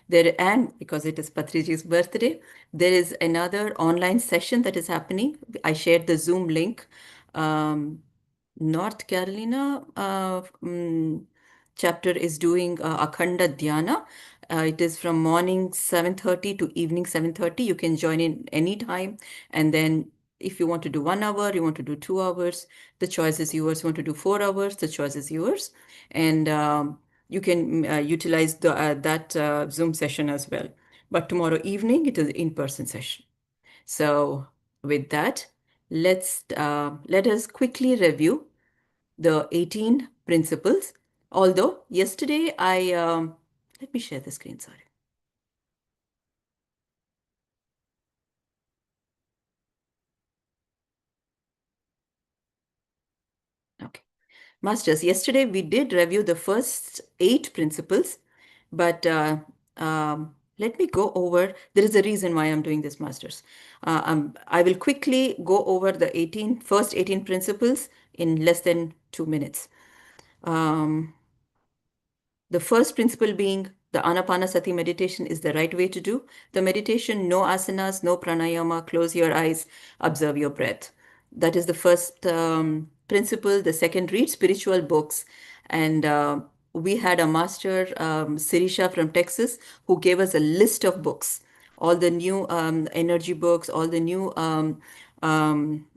There, and because it is Patriji's birthday, there is another online session that is happening. I shared the Zoom link. Um, North Carolina chapter is doing Akhanda Dhyana. It is from morning 7:30 to evening 7:30. You can join in anytime. And then if you want to do 1 hour, you want to do 2 hours, the choice is yours. You want to do 4 hours, the choice is yours. And you can utilize that Zoom session as well. But tomorrow evening, it is in-person session. So with that, let us quickly review the 18 principles. Although yesterday let me share the screen, sorry. Okay. Masters, yesterday we did review the first 8 principles, but let me go over. There is a reason why I'm doing this, Masters. I will quickly go over the first 18 principles in less than 2 minutes. Um, The first principle being the Anapanasati meditation is the right way to do. The meditation, no asanas, no pranayama, close your eyes, observe your breath. That is the first principle. The second, read spiritual books. And we had a master, Sirisha from Texas, who gave us a list of books, all the new energy books, all the new,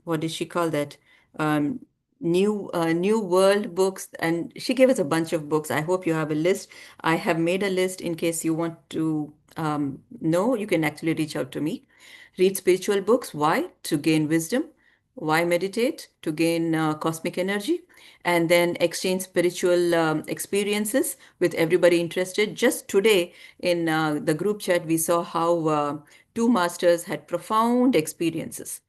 what did she call that? Um, new world books, and she gave us a bunch of books. I hope you have a list. I have made a list in case you want to know. You can actually reach out to me. Read spiritual books. Why? To gain wisdom. Why meditate? To gain cosmic energy. And then exchange spiritual experiences with everybody interested. Just today in the group chat, we saw how 2 masters had profound experiences.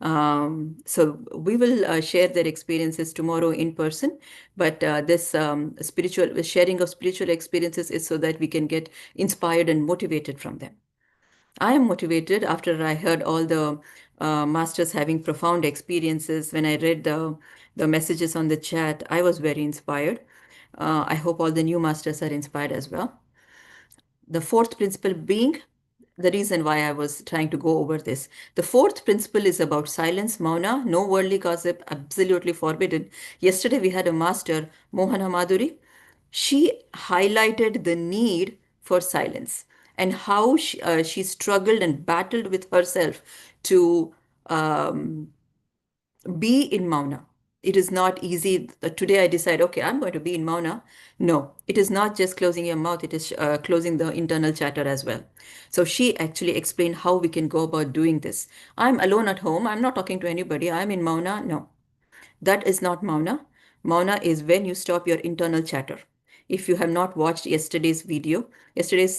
So we will share their experiences tomorrow in person, but this spiritual sharing of spiritual experiences is so that we can get inspired and motivated from them. I am motivated after I heard all the masters having profound experiences. When I read the messages on the chat, I was very inspired. I hope all the new masters are inspired as well. The fourth principle being the reason why I was trying to go over this. The fourth principle is about silence, mauna, no worldly gossip, absolutely forbidden. Yesterday we had a master, Mohana Madhuri. She highlighted the need for silence and how she struggled and battled with herself to um, be in Mauna. It is not easy. Today I decide, okay, I'm going to be in Mauna. No, it is not just closing your mouth, it is closing the internal chatter as well. So she actually explained how we can go about doing this. I'm alone at home. I'm not talking to anybody. I'm in Mauna. No, that is not Mauna. Mauna is when you stop your internal chatter. If you have not watched yesterday's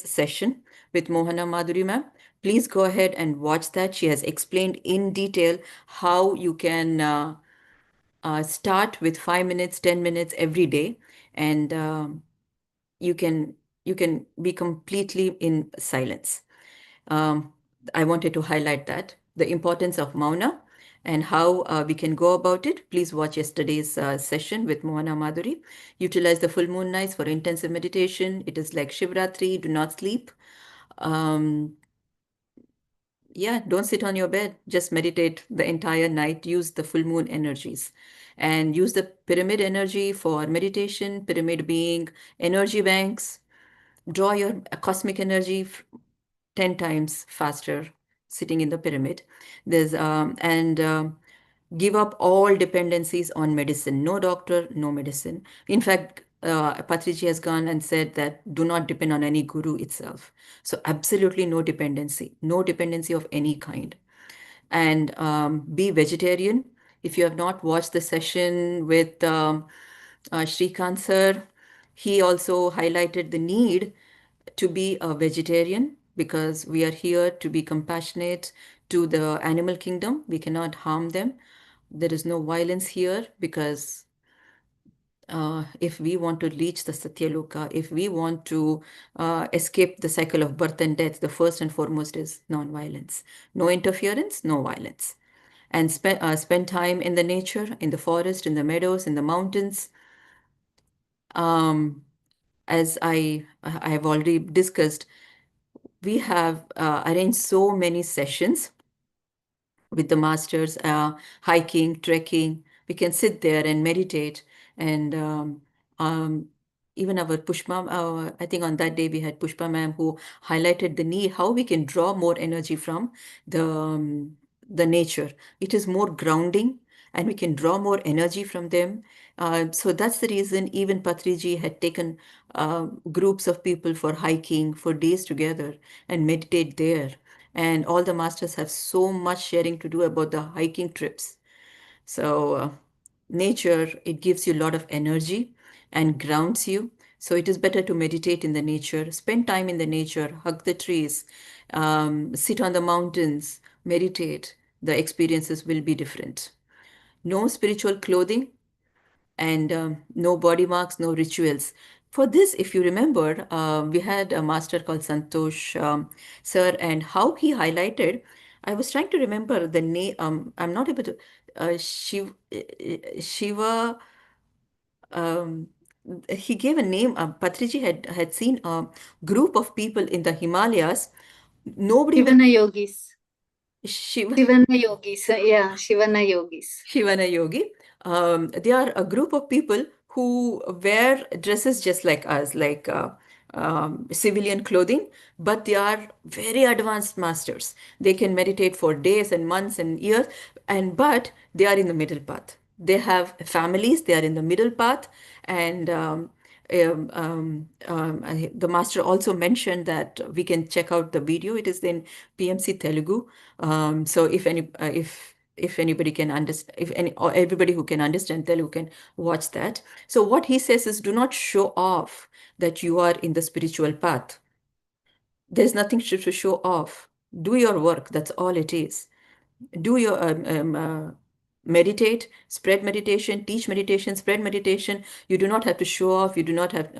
session with Mohana Madhuri ma'am, please go ahead and watch that. She has explained in detail how you can start with 5 minutes, 10 minutes every day, and you can you can be completely in silence. Um, I wanted to highlight that the importance of Mauna and how we can go about it. Please watch yesterday's session with Mohana Madhuri. Utilize the full moon nights for intensive meditation. It is like Shivratri. Do not sleep. Um, yeah, don't sit on your bed. Just meditate the entire night. Use the full moon energies and use the pyramid energy for meditation. Pyramid being energy banks. Draw your cosmic energy 10 times faster sitting in the pyramid. There's and give up all dependencies on medicine. No doctor, no medicine. In fact, Patriji has gone and said that do not depend on any guru itself. So absolutely no dependency of any kind. And be vegetarian. If you have not watched the session with Shrikant sir, he also highlighted the need to be a vegetarian because we are here to be compassionate to the animal kingdom. We cannot harm them. There is no violence here because if we want to reach the Satyaloka, if we want to escape the cycle of birth and death, the first and foremost is non-violence. No interference, no violence. And spend time in the nature, in the forest, in the meadows, in the mountains. Um, as I have already discussed, We have arranged so many sessions with the masters, hiking, trekking. We can sit there and meditate. And um, even our Pushpa, I think on that day we had Pushpa ma'am who highlighted the need, how we can draw more energy from the nature. It is more grounding and we can draw more energy from them. So that's the reason even Patriji had taken groups of people for hiking for days together and meditate there. And all the masters have so much sharing to do about the hiking trips. So, nature, it gives you a lot of energy and grounds you. So, it is better to meditate in the nature, spend time in the nature, hug the trees, sit on the mountains, meditate. The experiences will be different. No spiritual clothing, and no body marks, no rituals. For this, if you remember, we had a master called Santosh sir, and how he highlighted. I was trying to remember the name. I'm not able to. Shiva. Um, he gave a name. Patriji had seen a group of people in the Himalayas. Nobody was Shivana yogis. Shiva. Shivana yogis. Yeah, Shivana yogis. Shivana Yogi. They are a group of people who wear dresses just like us, like civilian clothing, but they are very advanced masters. They can meditate for days and months and years, and but they are in the middle path. They have families. They are in the middle path, and the master also mentioned that we can check out the video. It is in PMC Telugu. So if anybody can understand, if any or everybody who can understand Telugu can watch that. So what he says is, do not show off that you are in the spiritual path. There's nothing to show off. Do your work. That's all it is. Do your meditate, spread meditation, teach meditation, spread meditation. You do not have to show off. You do not have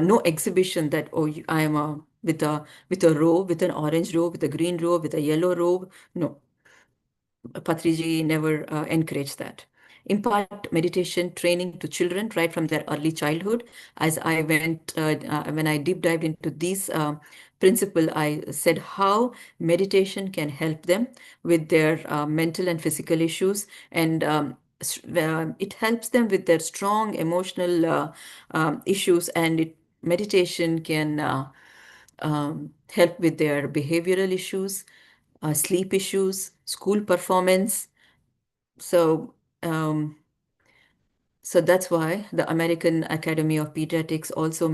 no exhibition that, oh, I am with a robe, with an orange robe, with a green robe, with a yellow robe. No, Patriji never encouraged that. Impart meditation training to children right from their early childhood. As I went, when I deep dived into these principle, I said how meditation can help them with their mental and physical issues, and it helps them with their strong emotional issues, and meditation can help with their behavioral issues, sleep issues, school performance. So, um, so that's why the American Academy of Pediatrics also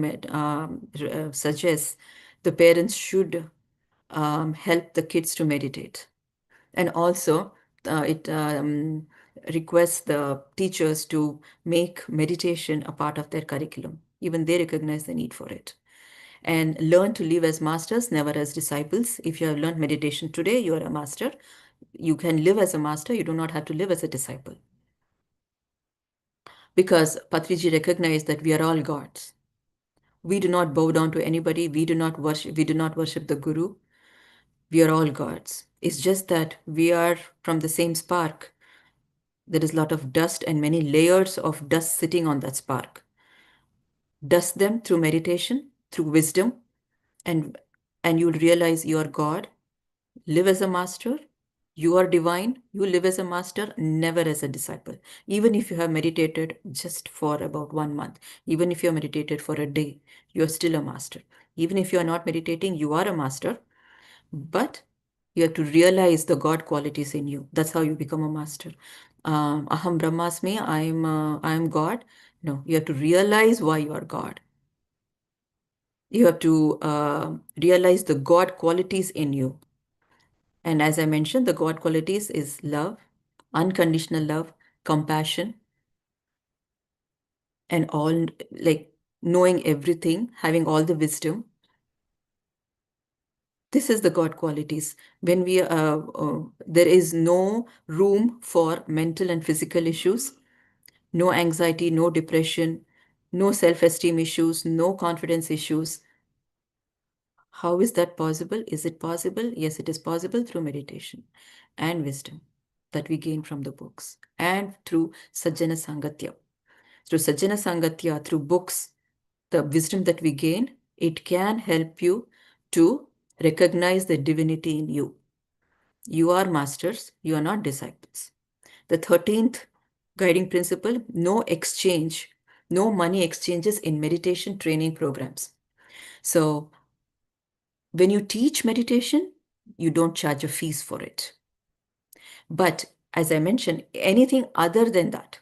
suggests the parents should help the kids to meditate. And also, it requests the teachers to make meditation a part of their curriculum. Even they recognize the need for it. And learn to live as masters, never as disciples. If you have learned meditation today, you are a master. You can live as a master. You do not have to live as a disciple. Because Patriji recognized that we are all gods. We do not bow down to anybody. We do not worship the guru. We are all gods. It's just that we are from the same spark. There is a lot of dust and many layers of dust sitting on that spark. Dust them through meditation, through wisdom, and you'll realize you are God. Live as a master. You are divine. You live as a master, never as a disciple. Even if you have meditated just for about 1 month, even if you have meditated for a day, you are still a master. Even if you are not meditating, you are a master, but you have to realize the God qualities in you. That's how you become a master. Aham Brahmasmi, I am God. No, you have to realize why you are God. You have to realize the God qualities in you. And as I mentioned, the God qualities is love, unconditional love, compassion, and all, like knowing everything, having all the wisdom. This is the God qualities. When there is no room for mental and physical issues, no anxiety, no depression, no self-esteem issues, no confidence issues. How is that possible? Is it possible? Yes, it is possible through meditation and wisdom that we gain from the books and through Sajjana Sangatya. Through Sajjana Sangatya, through books, the wisdom that we gain, it can help you to Recognize the divinity in you. You are masters, you are not disciples. The 13th guiding principle, no exchange, no money exchanges in meditation training programs. So, when you teach meditation, you don't charge a fees for it. But as I mentioned, anything other than that,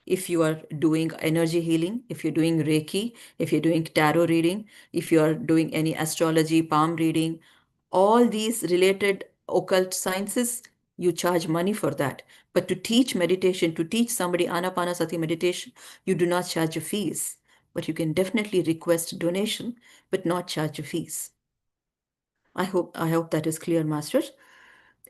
if you are doing energy healing, if you're doing Reiki, if you're doing tarot reading, if you are doing any astrology, palm reading, all these related occult sciences, you charge money for that. But to teach meditation, to teach somebody Anapanasati meditation, you do not charge a fees. But you can definitely request donation, but not charge a fees. I hope that is clear, masters.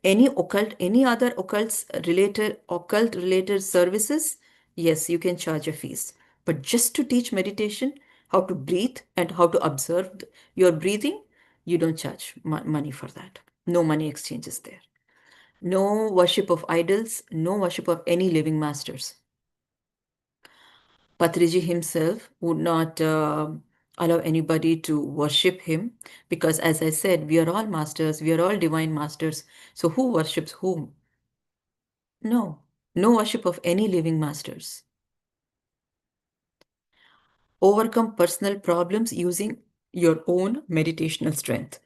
Any other occult related services, yes, you can charge a fees. But just to teach meditation, how to breathe and how to observe your breathing, you don't charge money for that. No money exchanges there. No worship of idols, no worship of any living masters. Patriji himself would not allow anybody to worship him because, as I said, we are all masters, we are all divine masters. So, who worships whom? No, no worship of any living masters. Overcome personal problems using your own meditational strength.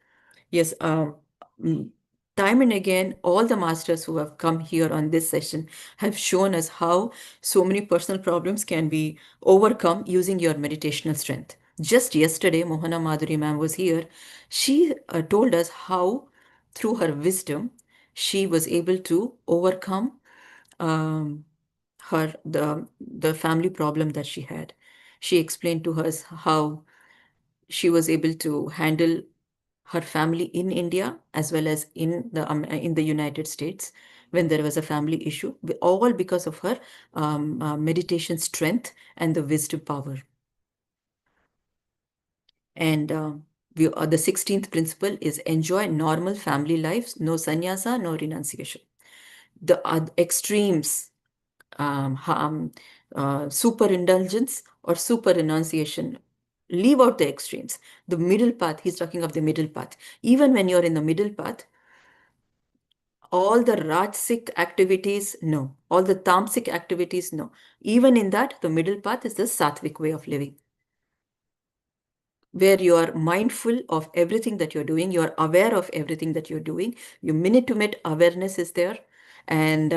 Yes, mm, time and again, all the masters who have come here on this session have shown us how so many personal problems can be overcome using your meditational strength. Just yesterday, Mohana Madhuri ma'am was here. She told us how, through her wisdom, she was able to overcome um, the family problem that she had. She explained to us how she was able to handle her family in India as well as in the United States when there was a family issue, all because of her meditation strength and the wisdom power. And the 16th principle is enjoy normal family lives, no sannyasa, no renunciation. The extremes, super indulgence or super renunciation. Leave out the extremes. The middle path, he's talking of the middle path. Even when you're in the middle path, all the rajasic activities, no. All the tamasic activities, no. Even in that, the middle path is the sattvic way of living, where you are mindful of everything that you're doing, you're aware of everything that you're doing. Your minute to minute awareness is there, and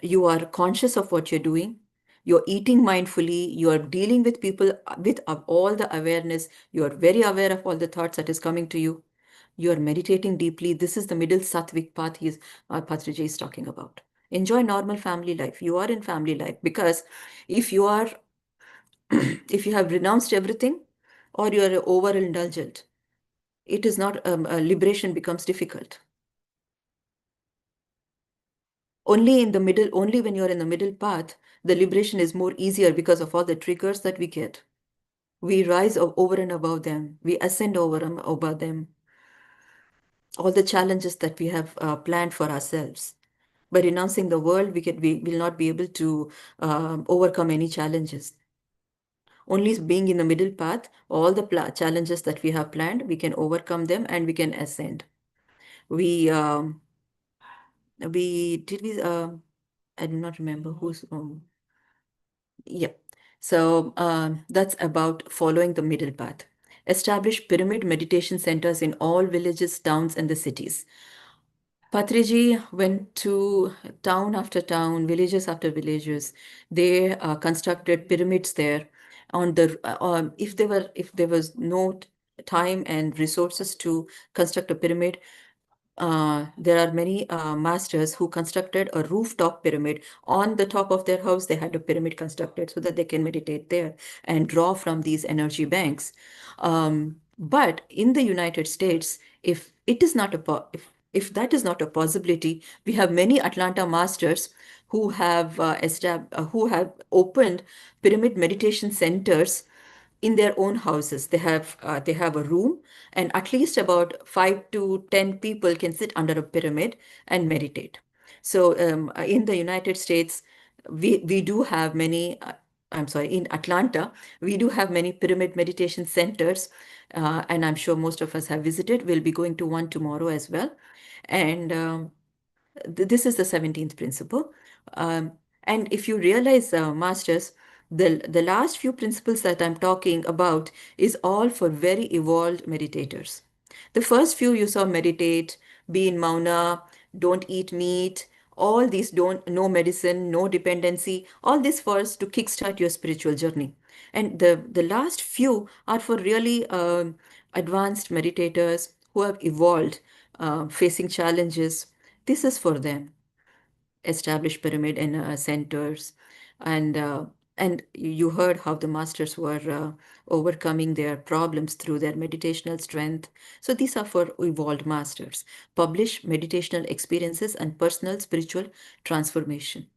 you are conscious of what you're doing. You're eating mindfully. You are dealing with people with all the awareness. You are very aware of all the thoughts that is coming to you. You are meditating deeply. This is the middle sattvic path Patriji is talking about. Enjoy normal family life. You are in family life because if you are, if you have renounced everything, or you are overindulgent, it is not liberation becomes difficult. Only in the middle, only when you're in the middle path, the liberation is more easier because of all the triggers that we get. We rise over and above them. We ascend over and above them. All the challenges that we have planned for ourselves. By renouncing the world, we will not be able to overcome any challenges. Only being in the middle path, all the challenges that we have planned, we can overcome them and we can ascend. We we did we I do not remember who's yeah. So that's about following the middle path. Establish pyramid meditation centers in all villages, towns, and the cities. Patriji went to town after town, villages after villages. They constructed pyramids there. If there was no time and resources to construct a pyramid, there are many masters who constructed a rooftop pyramid. On the top of their house, they had a pyramid constructed so that they can meditate there and draw from these energy banks. But in the United States, if it is not a if that is not a possibility, we have many Atlanta masters who have opened pyramid meditation centers in their own houses. They have a room, and at least about 5 to 10 people can sit under a pyramid and meditate. So in the United States, we do have many. I'm sorry, in Atlanta, we do have many pyramid meditation centers, and I'm sure most of us have visited. We'll be going to one tomorrow as well. And this is the 17th principle. Um, and if you realize, masters, the last few principles that I'm talking about is all for very evolved meditators. The first few you saw: meditate, be in mauna, don't eat meat, all these, don't, no medicine, no dependency, all this for us to kickstart your spiritual journey. And the last few are for really advanced meditators who have evolved, facing challenges. This is for them. Established pyramid in centers, and you heard how the masters were overcoming their problems through their meditational strength. So these are for evolved masters. Publish meditational experiences and personal spiritual transformation.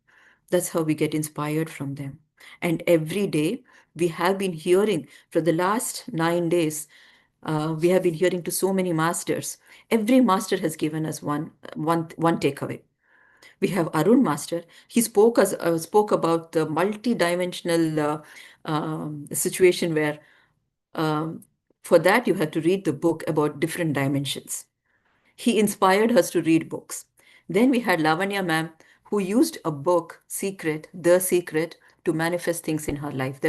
That's how we get inspired from them. And every day we have been hearing for the last 9 days. We have been hearing to so many masters. Every master has given us one takeaway. We have Arun Master. He spoke about the multi-dimensional situation where, um, for that, you had to read the book about different dimensions. He inspired us to read books. Then we had Lavanya ma'am, who used a book, Secret, The Secret, to manifest things in her life.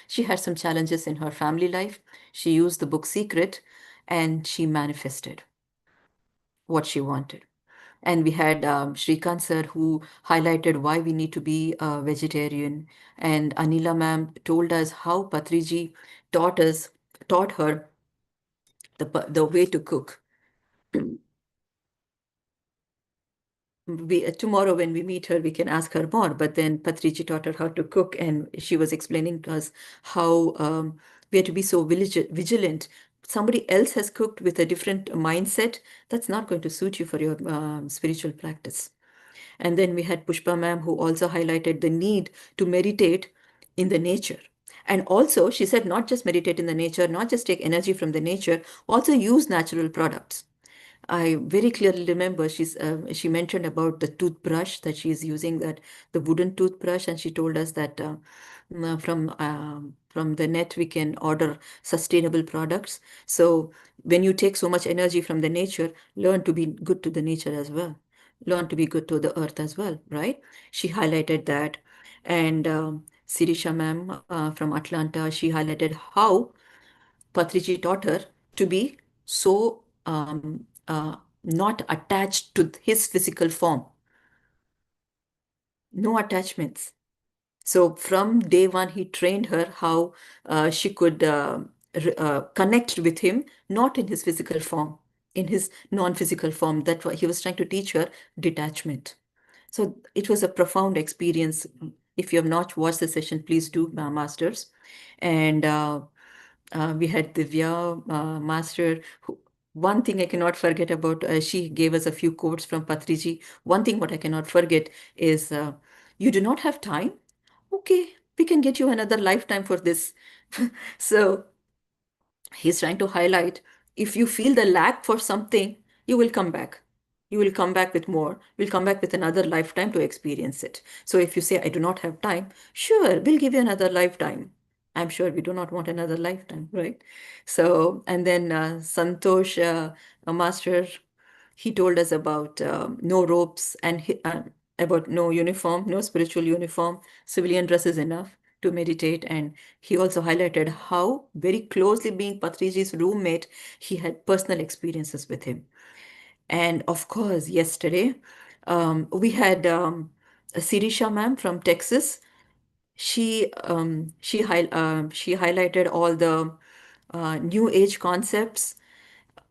She had some challenges in her family life. She used the book Secret, and she manifested what she wanted. And we had Shrikant sir, who highlighted why we need to be a vegetarian. And Anila ma'am told us how Patriji taught us, taught her the way to cook. Tomorrow when we meet her, we can ask her more. But then Patriji taught her how to cook, and she was explaining to us how we have to be so vigilant. Somebody else has cooked with a different mindset. That's not going to suit you for your spiritual practice. And then we had Pushpa ma'am, who also highlighted the need to meditate in the nature. And also, she said, not just meditate in the nature, not just take energy from the nature, also use natural products. I very clearly remember she mentioned about the toothbrush that she is using, that the wooden toothbrush, and she told us that from the net we can order sustainable products. So when you take so much energy from the nature, learn to be good to the nature as well. Learn to be good to the earth as well, right? She highlighted that, and Sirisha ma'am from Atlanta, she highlighted how Patriji taught her to be so not attached to his physical form, no attachments. So from day one, he trained her how she could connect with him, not in his physical form, in his non-physical form. That he was trying to teach her detachment. So it was a profound experience. If you have not watched the session, please do, masters. And we had Divya master. One thing I cannot forget about, she gave us a few quotes from Patriji. One thing what I cannot forget is, you do not have time? Okay, we can get you another lifetime for this. So he's trying to highlight, if you feel the lack for something, you will come back. You will come back with more. We'll come back with another lifetime to experience it. So if you say, I do not have time, sure, we'll give you another lifetime. I'm sure we do not want another lifetime, right? So, and then Santosh, a master, he told us about no ropes, and about no uniform, no spiritual uniform. Civilian dress is enough to meditate. And he also highlighted how, very closely being Patriji's roommate, he had personal experiences with him. And of course, yesterday, we had Sirisha ma'am from Texas. She highlighted all the new age concepts.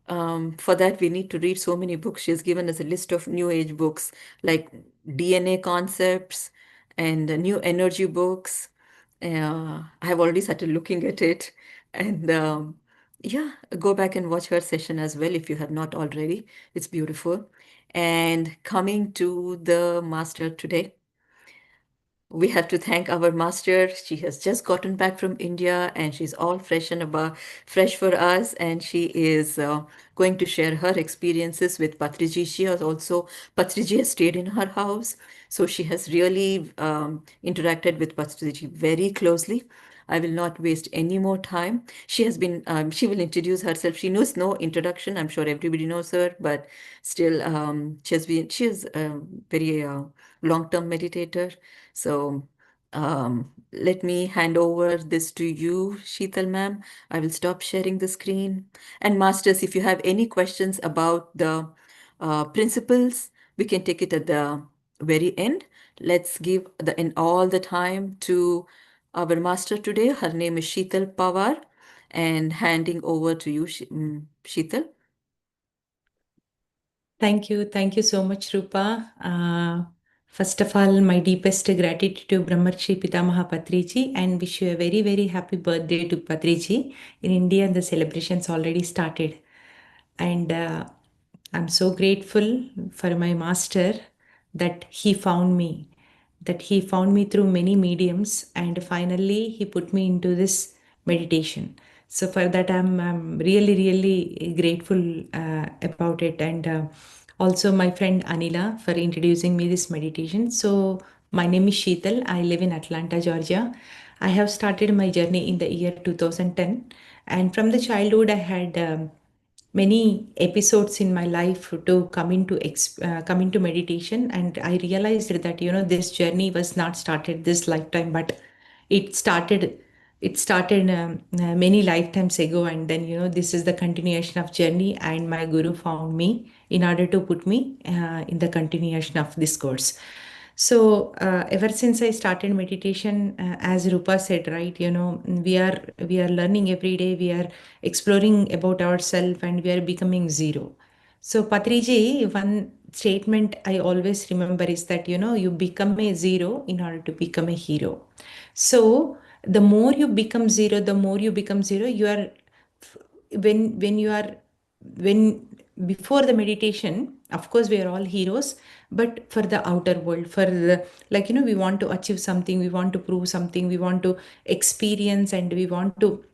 For that, we need to read so many books. She has given us a list of new age books like DNA concepts and new energy books. I have already started looking at it. And yeah, go back and watch her session as well if you have not already. It's beautiful. And coming to the master today, we have to thank our master. She has just gotten back from India, and she's all fresh for us. And she is going to share her experiences with Patriji. Patriji has stayed in her house. So she has really interacted with Patriji very closely. I will not waste any more time. She will introduce herself. She knows no introduction. I'm sure everybody knows her, but still, she is a very long-term meditator. So, let me hand over this to you, Sheetal ma'am. I will stop sharing the screen. And masters, if you have any questions about the principles, we can take it at the very end. Let's give the in all the time to our master today. Her name is Sheetal Pawar, and handing over to you, Sheetal. Thank you so much, Rupa. First of all, my deepest gratitude to Brahmarshi Patriji and wish you a very, very happy birthday to Patriji. In India, the celebrations already started. And I'm so grateful for my master that he found me through many mediums, and finally he put me into this meditation. So for that, I'm really, really grateful about it. And also my friend Anila for introducing me this meditation. So my name is Sheetal. I live in Atlanta, Georgia. I have started my journey in the year 2010, and from the childhood I had many episodes in my life to come into meditation, and I realized that this journey was not started this lifetime, but it started many lifetimes ago. And then this is the continuation of journey, and my guru found me in order to put me in the continuation of this course. So ever since I started meditation, as Rupa said, right, we are learning every day. We are exploring about ourselves, and we are becoming zero. So Patriji, one statement I always remember is that you become a zero in order to become a hero. So the more you become zero, the more you become zero. You are when you are when before the meditation, of course we are all heroes, but for the outer world, for the, like, we want to achieve something, we want to prove something, we want to experience, and we want to,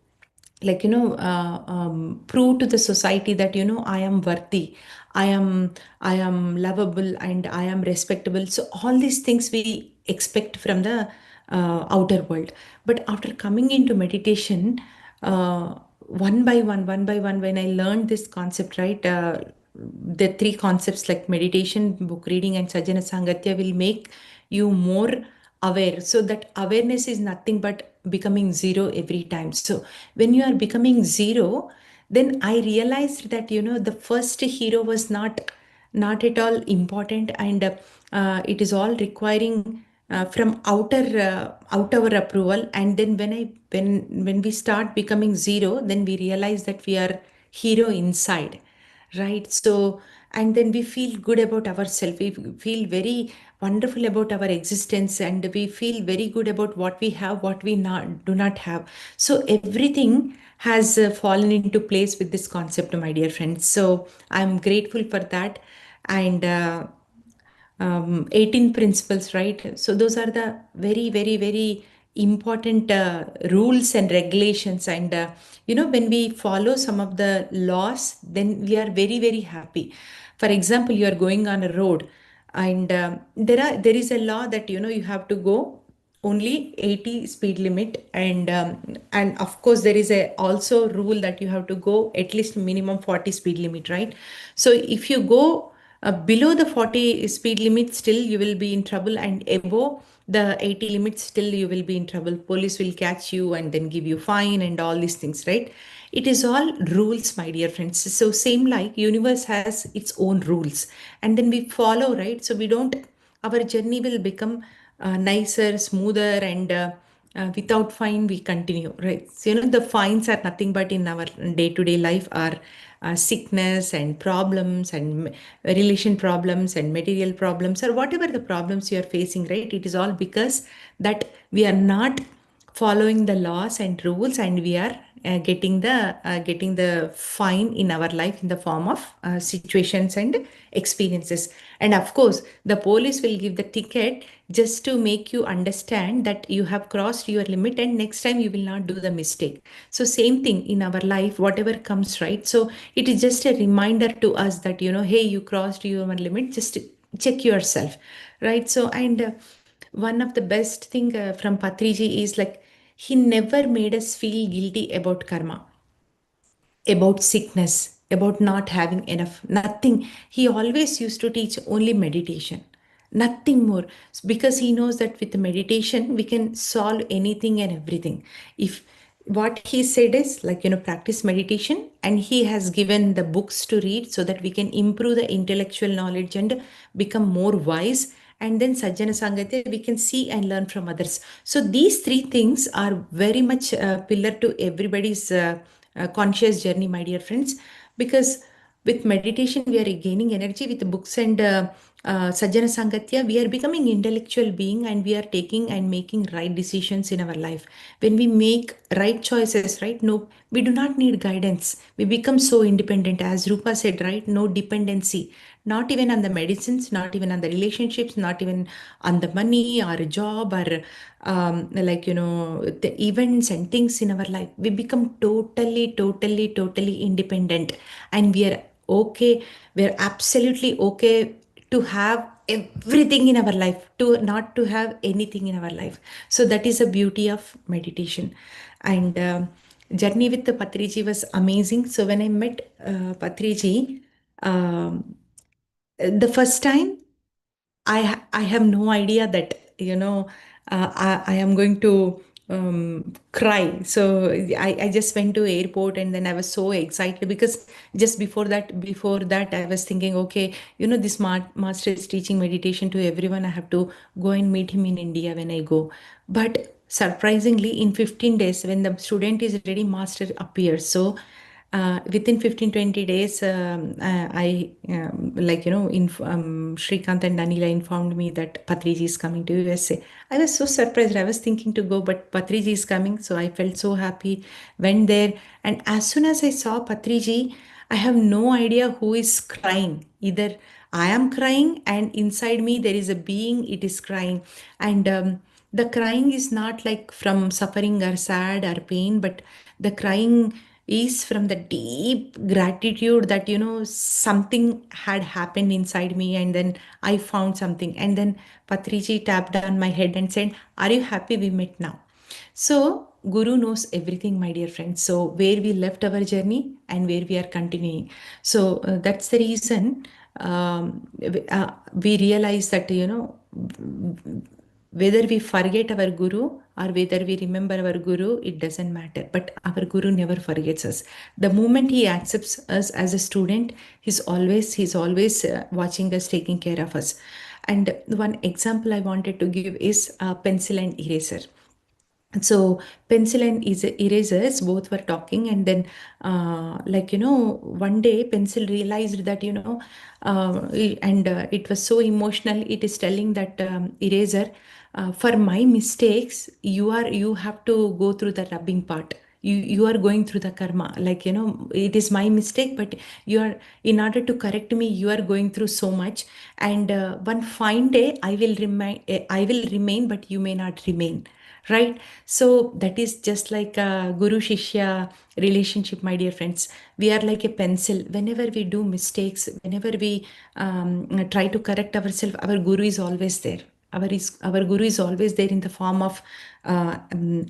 like, prove to the society that I am worthy, i am I am lovable, and I am respectable. So all these things we expect from the outer world. But after coming into meditation, one by one, when I learned this concept, right, the three concepts like meditation, book reading, and sajjana sangatya will make you more aware. So that awareness is nothing but becoming zero every time. So when you are becoming zero, then I realized that the first hero was not at all important, and it is all requiring from outer approval. And then when we start becoming zero, then we realize that we are hero inside, right? So, and then we feel good about ourselves, we feel very wonderful about our existence, and we feel very good about what we have, what we do not have. So everything has fallen into place with this concept, my dear friends. So I'm grateful for that. And 18 principles, right? So those are the very, very, very important rules and regulations. And when we follow some of the laws, then we are very, very happy. For example, you are going on a road, and there is a law that you have to go only 80 speed limit. And of course there is a also rule that you have to go at least minimum 40 speed limit, right? So if you go below the 40 speed limit, still you will be in trouble, and above the 80 limit, still you will be in trouble. Police will catch you and then give you fine and all these things, right? It is all rules, my dear friends. So same like universe has its own rules, and then we follow, right? So we don't our journey will become nicer, smoother, and without fine we continue, right? So the fines are nothing but in our day-to-day life are sickness and problems and relation problems and material problems, or whatever the problems you are facing, right? It is all because that we are not following the laws and rules, and we are getting the fine in our life in the form of situations and experiences. And of course the police will give the ticket just to make you understand that you have crossed your limit, and next time you will not do the mistake. So same thing in our life, whatever comes, right? So it is just a reminder to us that hey, you crossed your limit, just check yourself, right? So, and one of the best thing from Patriji is like, he never made us feel guilty about karma, about sickness, about not having enough, nothing. He always used to teach only meditation, nothing more. Because he knows that with meditation, we can solve anything and everything. If what he said is like, practice meditation, and he has given the books to read so that we can improve the intellectual knowledge and become more wise. And then Sajjana Sangatya, we can see and learn from others. So these three things are very much a pillar to everybody's conscious journey, my dear friends. Because with meditation, we are gaining energy. With books and Sajjana Sangatya, we are becoming intellectual being, and we are taking and making right decisions in our life. When we make right choices, right? No, we do not need guidance. We become so independent. As Rupa said, right? No dependency, not even on the medicines, not even on the relationships, not even on the money or a job or the events and things in our life. We become totally independent, and we are okay. We're absolutely okay to have everything in our life, to not to have anything in our life. So that is the beauty of meditation. And journey with the Patriji was amazing. So when I met Patriji, um, the first time, I have no idea that I am going to cry. So I just went to airport, and then I was so excited because just before that I was thinking, okay, this master is teaching meditation to everyone. I have to go and meet him in India when I go. But surprisingly, in 15 days, when the student is ready, master appears. So within 15-20 days, I Shrikant and Danila informed me that Patriji is coming to USA. I was so surprised. I was thinking to go, but Patriji is coming, so I felt so happy. Went there, and as soon as I saw Patriji, I have no idea who is crying. Either I am crying, and inside me there is a being. It is crying, and the crying is not like from suffering or sad or pain, but the crying is from the deep gratitude that something had happened inside me, and then I found something. And then Patriji tapped on my head and said, "Are you happy we met now?" So Guru knows everything, my dear friends. So where we left our journey and where we are continuing. So that's the reason we realize that whether we forget our guru or whether we remember our guru, it doesn't matter, but our guru never forgets us. The moment he accepts us as a student, he's always watching us, taking care of us. And one example I wanted to give is pencil and eraser. So pencil and erasers both were talking, and then one day pencil realized that and it was so emotional. It is telling that eraser, for my mistakes, you have to go through the rubbing part. You are going through the karma, like it is my mistake, but you are, in order to correct me, you are going through so much. And one fine day I will remain, but you may not remain, right? So that is just like a guru shishya relationship, my dear friends. We are like a pencil. Whenever we do mistakes, whenever we try to correct ourselves, our guru is always there. Our guru is always there in the form of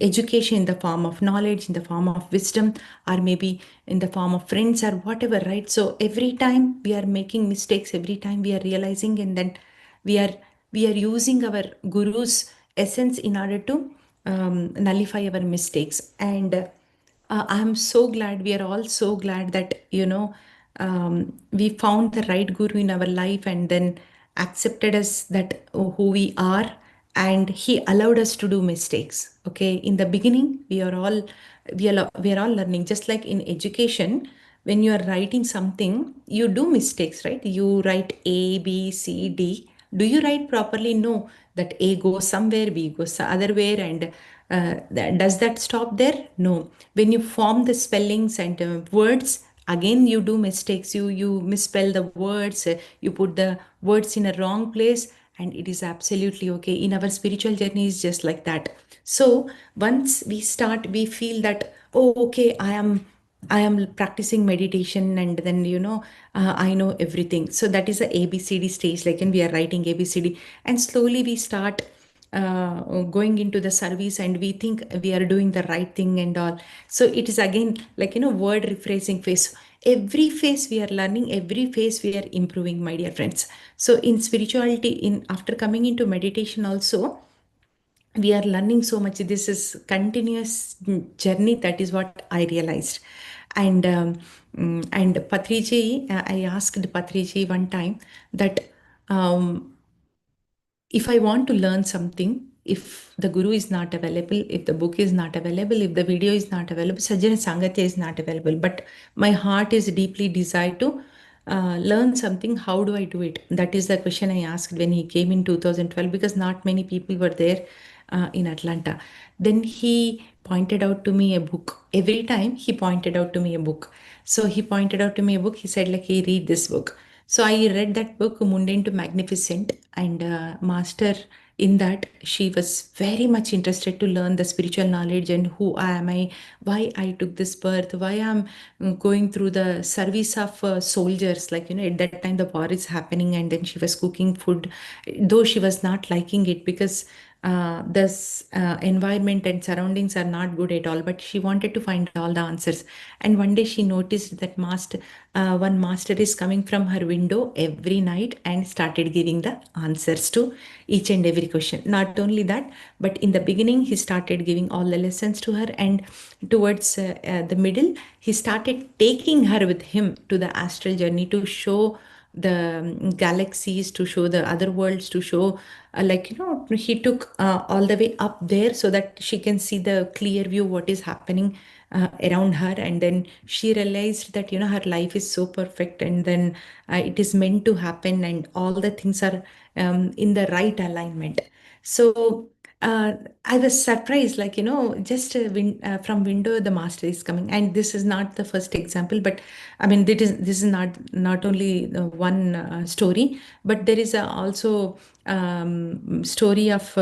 education, in the form of knowledge, in the form of wisdom, or maybe in the form of friends or whatever, right? So every time we are making mistakes, every time we are realizing, and then we are we are using our guru's essence in order to nullify our mistakes. And I'm so glad, we are all so glad that we found the right guru in our life, and then accepted us that who we are, and he allowed us to do mistakes. Okay, in the beginning we are all learning. Just like in education, when you are writing something, you do mistakes, right? You write A, B, C, D. Do you write properly? No. That A goes somewhere, B goes the other way, and does that stop there? No. When you form the spellings and words, again you do mistakes. You misspell the words. You put the words in a wrong place, and it is absolutely okay. In our spiritual journey is just like that. So once we start, we feel that, oh, okay, I am practicing meditation, and then I know everything. So that is a ABCD stage, like when we are writing ABCD, and slowly we start going into the service and we think we are doing the right thing and all. So it is again like, word rephrasing phase. Every phase we are learning, every phase we are improving, my dear friends. So in spirituality, in after coming into meditation also, we are learning so much. This is continuous journey. That is what I realized. And Patriji, I asked Patriji one time that, um, if I want to learn something, if the guru is not available, if the book is not available, if the video is not available, Sajjana Sangatya is not available, but my heart is deeply desired to learn something, how do I do it? That is the question I asked when he came in 2012, because not many people were there in Atlanta. Then he pointed out to me a book. Every time he pointed out to me a book. So he pointed out to me a book. He said, like, hey, read this book. So I read that book, Mundane to Magnificent, and Master, in that she was very much interested to learn the spiritual knowledge and who am I, why I took this birth, why I'm going through the service of soldiers. Like, at that time the war is happening, and then she was cooking food, though she was not liking it because this environment and surroundings are not good at all, but she wanted to find all the answers. And one day she noticed that one master is coming from her window every night and started giving the answers to each and every question. Not only that, but in the beginning he started giving all the lessons to her, and towards the middle he started taking her with him to the astral journey to show the galaxies, to show the other worlds, to show he took all the way up there so that she can see the clear view what is happening around her. And then she realized that her life is so perfect, and then it is meant to happen, and all the things are in the right alignment. So I was surprised, like, just from window, the master is coming. And this is not the first example, but I mean, this is not only one story, but there is also story of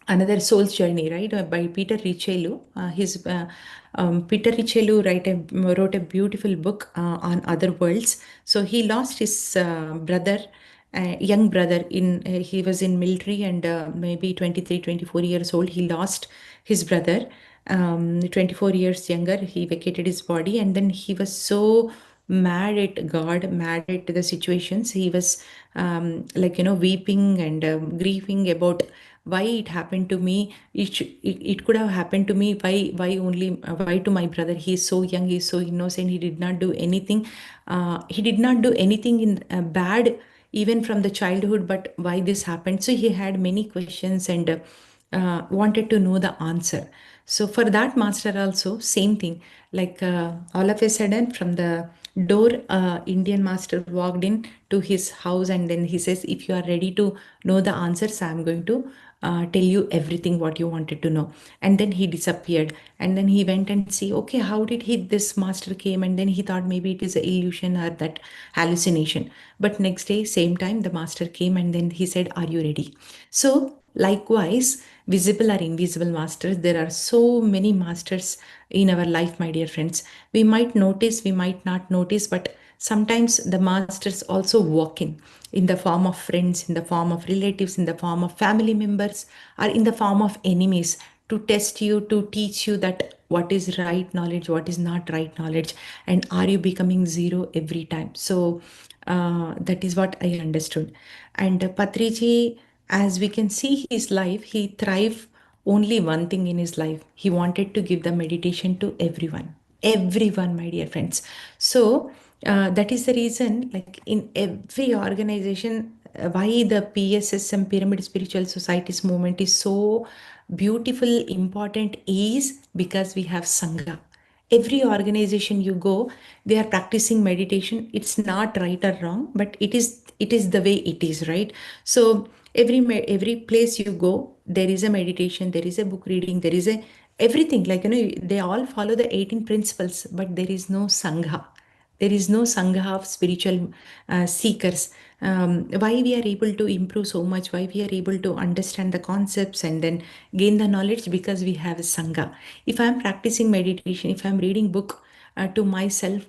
another soul's journey, right? By Peter Richelieu. His Peter Richelieu wrote a beautiful book on other worlds. So he lost his brother, young brother. He was in military, and maybe 23, 24 years old. He lost his brother. 24 years younger, he vacated his body, and then he was so mad at God, mad at the situations. He was weeping and grieving about why it happened to me. It could have happened to me. Why to my brother? He is so young, he is so innocent, he did not do anything. He did not do anything in bad even from the childhood, but why this happened? So he had many questions, and wanted to know the answer. So for that master also, same thing. Like, all of a sudden, from the door, Indian master walked in to his house, and then he says, if you are ready to know the answers, I'm going to tell you everything what you wanted to know. And then he disappeared, and then he went and see, okay, how did he this master came? And then he thought maybe it is an illusion or that hallucination. But next day, same time, the master came, and then he said, are you ready? So likewise, visible or invisible masters, there are so many masters in our life, my dear friends. We might notice, we might not notice, but sometimes the masters also walk in the form of friends, in the form of relatives, in the form of family members, or in the form of enemies, to test you, to teach you that what is right knowledge, what is not right knowledge, and are you becoming zero every time. So that is what I understood. And Patriji, as we can see his life, he thrived only one thing in his life. He wanted to give the meditation to everyone. Everyone, my dear friends. So that is the reason, like in every organization, why the PSSM, Pyramid Spiritual Societies movement, is so beautiful, important, is because we have Sangha. Every organization you go, they are practicing meditation. It's not right or wrong, but it is the way it is, right? So every place you go, there is a meditation, there is a book reading, there is a everything. Like, they all follow the 18 principles, but there is no Sangha. There is no Sangha of spiritual seekers. Why we are able to improve so much, why we are able to understand the concepts and then gain the knowledge, because we have a Sangha. If I am practicing meditation, if I am reading book to myself,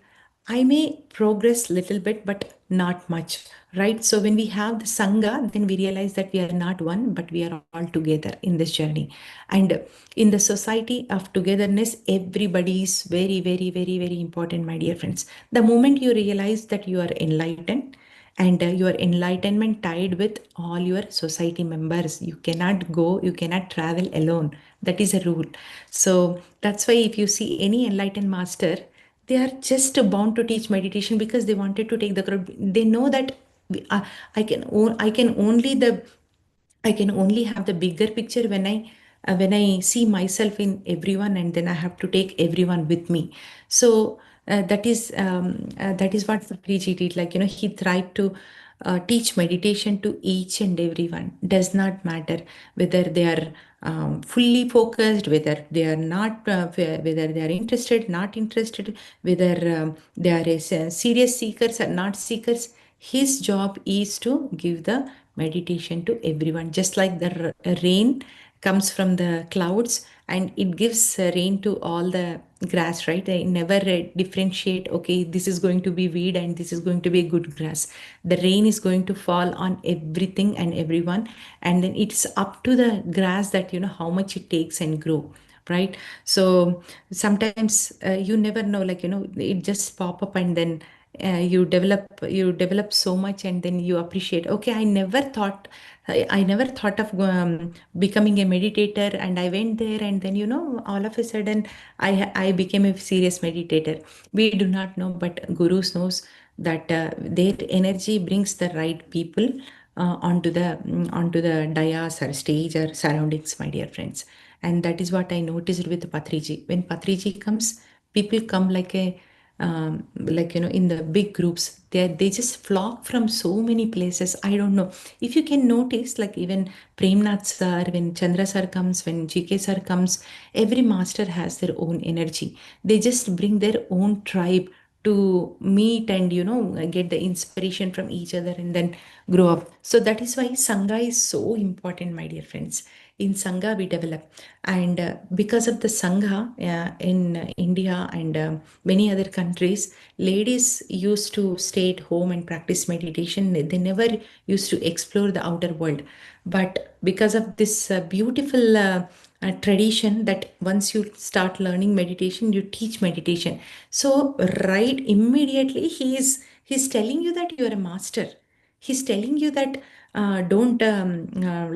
I may progress little bit, but not much, right? So when we have the Sangha, then we realize that we are not one, but we are all together in this journey. And in the society of togetherness, everybody is very, very, very, very important, my dear friends. The moment you realize that you are enlightened, and your enlightenment tied with all your society members, you cannot go, you cannot travel alone. That is a rule. So that's why if you see any enlightened master, they are just bound to teach meditation because they wanted to take the crowd. They know that I can only the I can only have the bigger picture when I see myself in everyone, and then I have to take everyone with me. So that is what Patriji did. Like, he tried to teach meditation to each and everyone. Does not matter whether they are fully focused, whether they are not, whether they are interested, not interested, whether they are serious seekers or not seekers. His job is to give the meditation to everyone, just like the rain comes from the clouds and it gives rain to all the grass, right? They never differentiate, okay, this is going to be weed and this is going to be good grass. The rain is going to fall on everything and everyone, and then it's up to the grass that how much it takes and grow, right? So sometimes you never know, like, it just pop up, and then you develop so much, and then you appreciate, okay, I never thought of becoming a meditator, and I went there, and then all of a sudden I became a serious meditator. We do not know, but gurus knows that their energy brings the right people onto the dais or stage or surroundings, my dear friends. And that is what I noticed with Patriji. When Patriji comes, people come like a like, in the big groups. They just flock from so many places. I don't know if you can notice, like, even Premnath sir, when Chandra sir comes, when GK sir comes, every master has their own energy. They just bring their own tribe to meet and get the inspiration from each other and then grow up. So that is why Sangha is so important, my dear friends. In Sangha we develop, and because of the Sangha, in India and many other countries, ladies used to stay at home and practice meditation. They never used to explore the outer world. But because of this beautiful tradition, that once you start learning meditation, you teach meditation. So right immediately he's telling you that you are a master. He's telling you that don't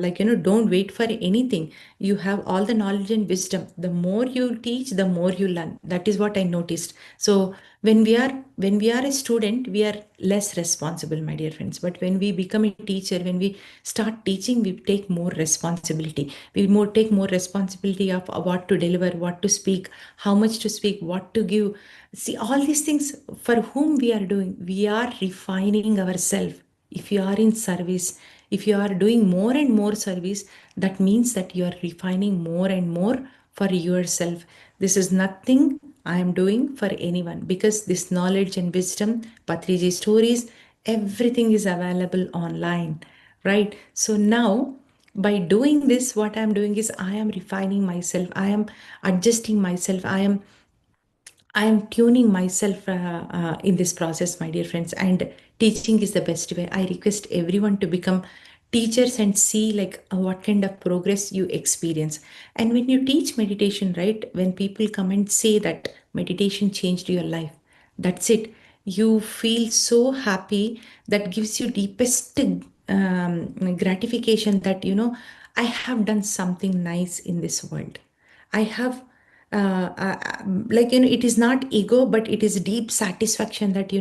like, don't wait for anything. You have all the knowledge and wisdom. The more you teach, the more you learn. That is what I noticed. So when we are a student, we are less responsible, my dear friends. But when we become a teacher, when we start teaching, we take more responsibility. We more take more responsibility of what to deliver, what to speak, how much to speak, what to give. See, all these things, for whom we are doing, we are refining ourselves. If you are in service, if you are doing more and more service, that means that you are refining more and more for yourself. This is nothing I am doing for anyone, because this knowledge and wisdom, Patriji stories, everything is available online, right? So now, by doing this, what I am doing is I am refining myself, I am adjusting myself, I am tuning myself in this process, my dear friends, and teaching is the best way. I request everyone to become teachers and see, like, what kind of progress you experience. And when you teach meditation, right, when people come and say that meditation changed your life, that's it. You feel so happy. That gives you deepest gratification that, I have done something nice in this world. I have like, it is not ego, but it is deep satisfaction that,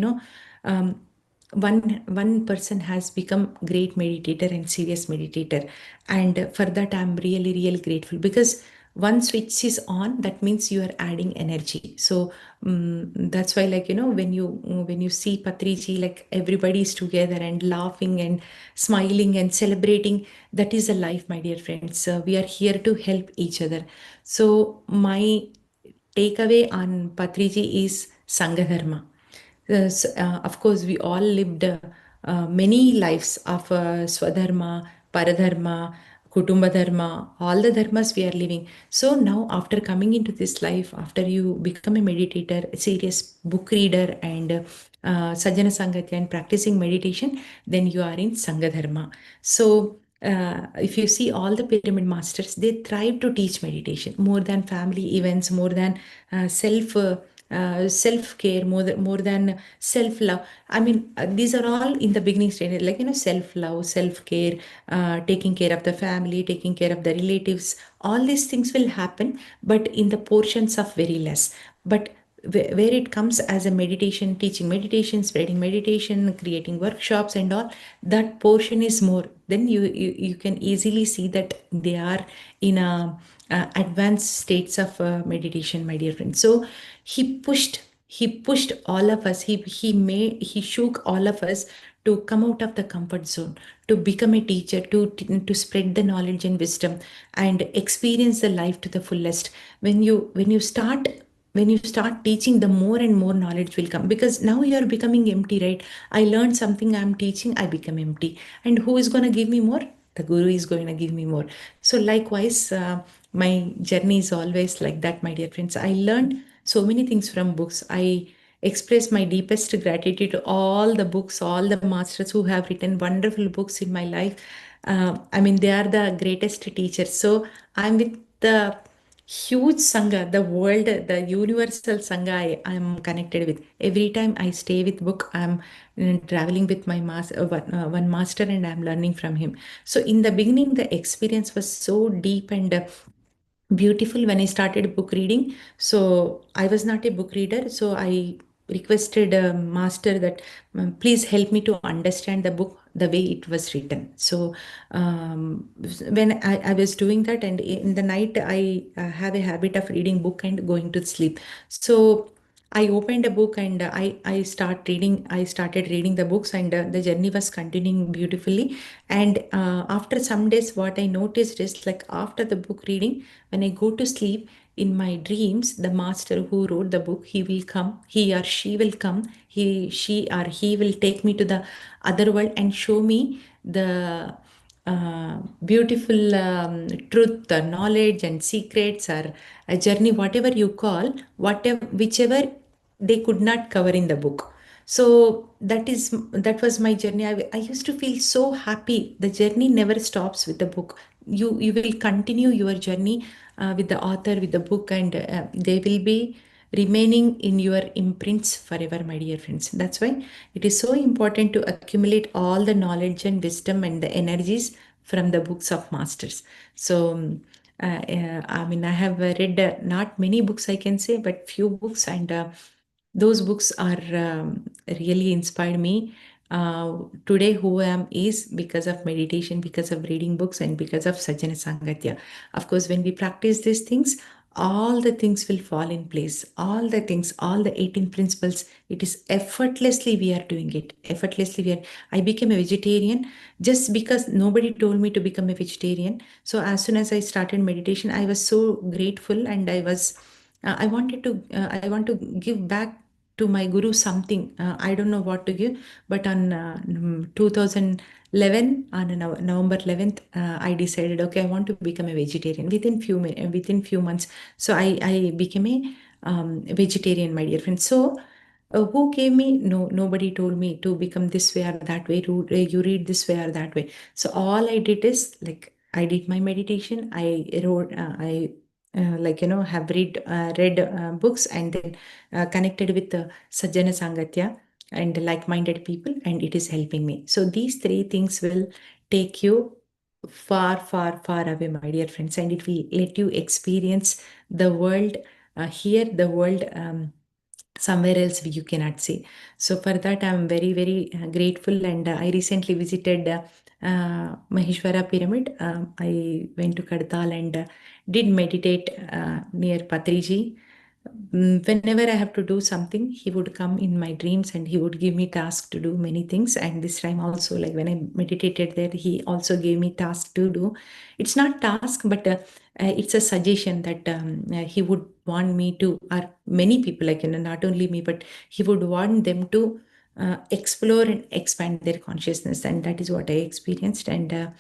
um, one person has become great meditator and serious meditator. And for that I'm really really grateful, because one switch is on, that means you are adding energy. So that's why, like, when you see Patriji, like, everybody is together and laughing and smiling and celebrating. That is a life, my dear friends. We are here to help each other. So my takeaway on Patriji is Sangha Dharma. Of course, we all lived many lives of Swadharma, Paradharma, Kutumba Dharma, all the dharmas we are living. So now, after coming into this life, after you become a meditator, a serious book reader, and Sajjana Sangatya and practicing meditation, then you are in Sangha Dharma. So, if you see all the pyramid masters, they thrive to teach meditation more than family events, more than self. Self care, more than self love. I mean, these are all in the beginning stage, like self love, self care, taking care of the family, taking care of the relatives. All these things will happen, but in the portions of very less. But where it comes as a meditation, teaching meditation, spreading meditation, creating workshops and all, that portion is more. Then you can easily see that they are in a advanced states of meditation, my dear friend. So he pushed all of us. He shook all of us to come out of the comfort zone, to become a teacher, to spread the knowledge and wisdom, and experience the life to the fullest. When you start teaching, the more and more knowledge will come, because now you are becoming empty, right? I learned something, I'm teaching, I become empty. And who is going to give me more? The guru is going to give me more. So likewise, my journey is always like that, my dear friends. I learned so many things from books. I express my deepest gratitude to all the books, all the masters who have written wonderful books in my life. I mean, they are the greatest teachers. So I'm with the huge sangha, the world, the universal sangha I am connected with. Every time I stay with book, I'm traveling with my one master, and I'm learning from him. So in the beginning, the experience was so deep and beautiful when I started book reading. So I was not a book reader, so I requested a master that please help me to understand the book the way it was written. So when I was doing that, and in the night I have a habit of reading book and going to sleep. So I opened a book, and I started reading the books, and the journey was continuing beautifully. And after some days, what I noticed is, like, after the book reading, when I go to sleep, in my dreams, the master who wrote the book, he will come, he or she will come, she or he will take me to the other world and show me the beautiful truth, knowledge, and secrets, or a journey, whatever you call, whichever they could not cover in the book. So that was my journey. I used to feel so happy. The journey never stops with the book. You will continue your journey with the author, with the book, and they will be remaining in your imprints forever, my dear friends. That's why it is so important to accumulate all the knowledge and wisdom and the energies from the books of masters. So I mean, I have read not many books, I can say, but few books, and those books are really inspired me. Today, who I am is because of meditation, because of reading books, and because of Sajjana Sangatya. Of course, when we practice these things, all the things will fall in place. All the things, all the 18 principles, it is effortlessly we are doing it. Effortlessly we are. I became a vegetarian just because nobody told me to become a vegetarian. So as soon as I started meditation, I was so grateful, and I want to give back to my guru something. I don't know what to give, but on 2011, on November 11th, I decided, okay, I want to become a vegetarian within few months. So I became a vegetarian, my dear friend. So who gave me? No, nobody told me to become this way or that way. You read this way or that way. So all I did is, like, I did my meditation. I wrote. I have read books, and then connected with the Sajjana Sangatya and like-minded people, and it is helping me. So these three things will take you far, far, far away, my dear friends, and it will let you experience the world, hear the world somewhere else you cannot see. So for that, I'm very, very grateful. And I recently visited Maheshwara Pyramid. I went to Kadtal and did meditate near Patriji. Whenever I have to do something, he would come in my dreams and he would give me tasks to do many things. And this time also, like when I meditated there, he also gave me tasks to do. It's not task, but it's a suggestion that he would want me to, or many people, like, not only me, but he would want them to explore and expand their consciousness. And that is what I experienced. And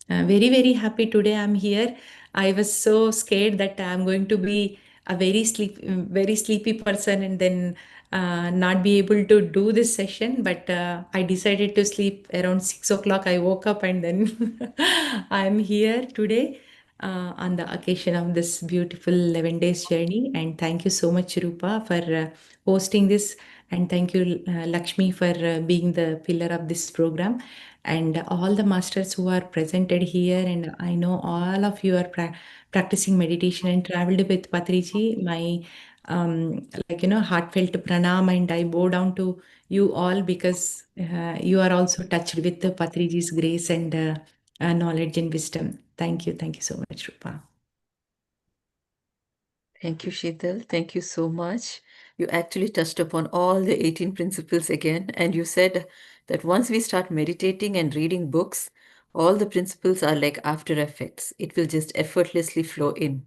Very, very happy today I'm here. I was so scared that I'm going to be a very sleepy person and then not be able to do this session. But I decided to sleep around 6 o'clock. I woke up and then I'm here today on the occasion of this beautiful 11 days journey. And thank you so much, Rupa, for hosting this. And thank you, Lakshmi, for being the pillar of this program. And all the masters who are presented here, and I know all of you are practicing meditation and traveled with Patriji. My heartfelt pranam, and I bow down to you all because you are also touched with the Patriji's grace and knowledge and wisdom. Thank you so much, Rupa. Thank you, Sheetal. Thank you so much. You actually touched upon all the 18 principles again, and you said that once we start meditating and reading books, all the principles are like after effects. It will just effortlessly flow in.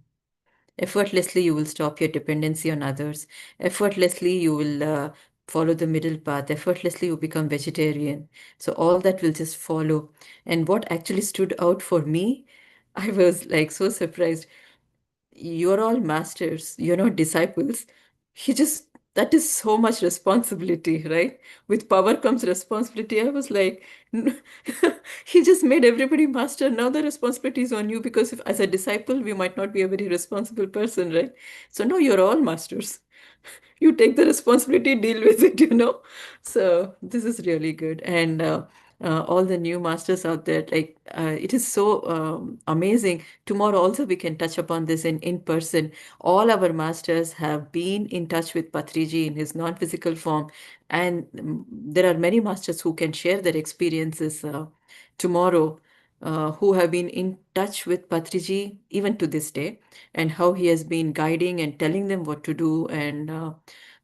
Effortlessly, you will stop your dependency on others. Effortlessly, you will follow the middle path. Effortlessly, you become vegetarian. So all that will just follow. And what actually stood out for me, I was like so surprised. You're all masters, you're not disciples. He just, that is so much responsibility, right? With power comes responsibility. I was like, he just made everybody master. Now the responsibility is on you because if, as a disciple, we might not be a very responsible person, right? So now you're all masters. You take the responsibility, deal with it, So this is really good. And all the new masters out there, like it is so amazing. Tomorrow also we can touch upon this in person. All our masters have been in touch with Patriji in his non-physical form, and there are many masters who can share their experiences tomorrow, who have been in touch with Patriji even to this day, and how he has been guiding and telling them what to do. And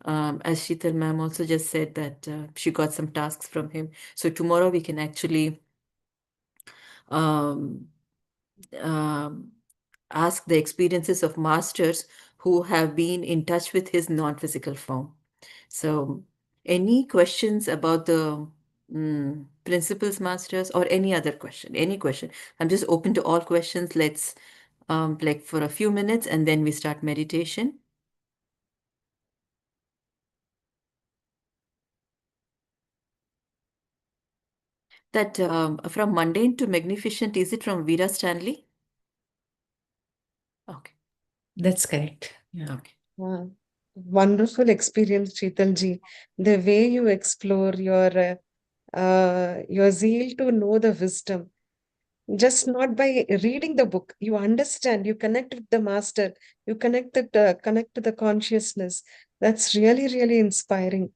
as Sheetal ma'am also just said that she got some tasks from him. So tomorrow we can actually um, um, ask the experiences of masters who have been in touch with his non-physical form. So any questions about the principles, masters, or any other question? Any question? I'm just open to all questions. Let's like for a few minutes and then we start meditation. That from mundane to magnificent, is it from Vera Stanley? Okay. That's correct. Yeah. Okay. Wonderful experience, Sheetalji. The way you explore your zeal to know the wisdom, just not by reading the book, you understand, you connect with the master, you connect to the consciousness. That's really, really inspiring.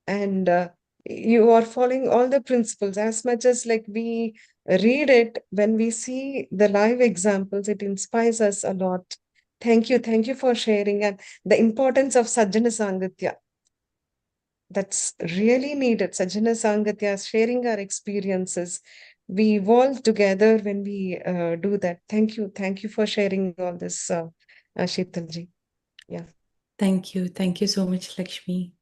And you are following all the principles as much as like we read it. When we see the live examples, it inspires us a lot. Thank you for sharing, and the importance of Sajjana Sangatya, that's really needed. Sajjana Sangatya, sharing our experiences, we evolve together when we do that. Thank you for sharing all this, Sheetalji. Yeah. Thank you so much, Lakshmi.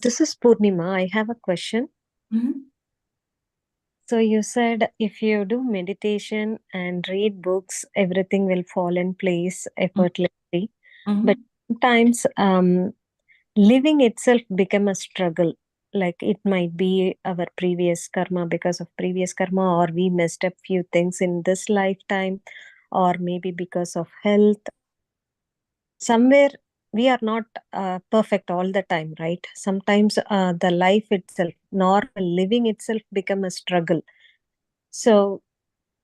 This is Purnima. I have a question. Mhm. So you said if you do meditation and read books, everything will fall in place effortlessly. Mhm. But sometimes living itself become a struggle. Like it might be our previous karma, because of previous karma, or we messed up few things in this lifetime, or maybe because of health. Somewhere we are not perfect all the time, right? Sometimes the life itself, normal living itself become a struggle. So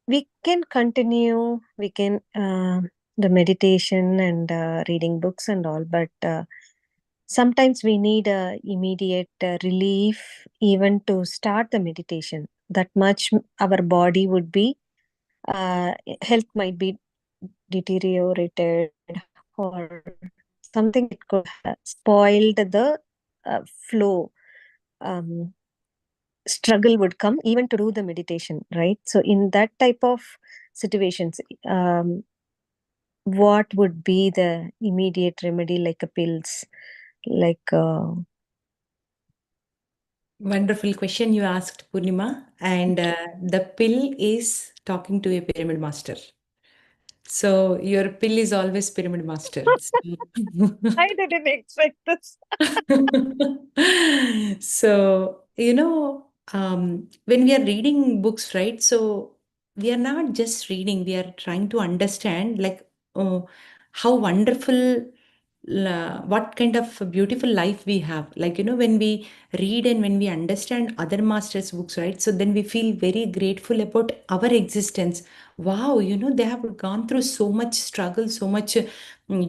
we can continue, we can the meditation and reading books and all, but sometimes we need a immediate relief even to start the meditation. That much our body would be health might be deteriorated, or something it could have spoiled the flow. Struggle would come even to do the meditation, right? So in that type of situations, what would be the immediate remedy, like a pills, like Wonderful question you asked, Purnima. And the pill is talking to a pyramid master. So your pill is always pyramid master. I didn't expect this. So, when we are reading books, right? So we are not just reading, we are trying to understand like oh, how wonderful, what kind of a beautiful life we have. Like, when we read and when we understand other masters' books, right? So then we feel very grateful about our existence. Wow, they have gone through so much struggle, so much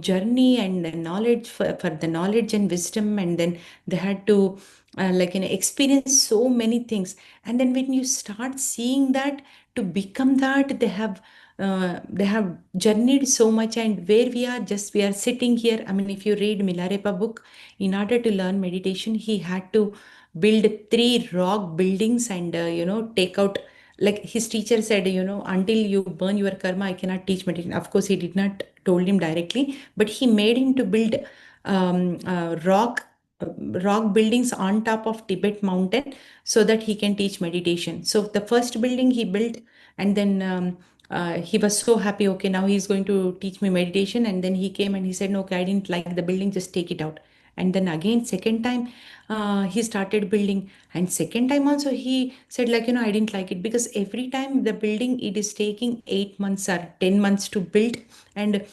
journey and knowledge for the knowledge and wisdom, and then they had to experience so many things. And then when you start seeing that to become that, they have journeyed so much, and where we are sitting here. I mean, if you read Milarepa book, in order to learn meditation, he had to build 3 rock buildings and take out, like his teacher said, until you burn your karma, I cannot teach meditation. Of course, he did not told him directly, but he made him to build uh, rock buildings on top of Tibet mountain so that he can teach meditation. So the first building he built, and then he was so happy. Okay, now he's going to teach me meditation. And then he came and he said, "No, okay, I didn't like the building. Just take it out." And then again, second time, he started building, and second time also he said, like, I didn't like it, because every time the building, it is taking 8 months or 10 months to build. And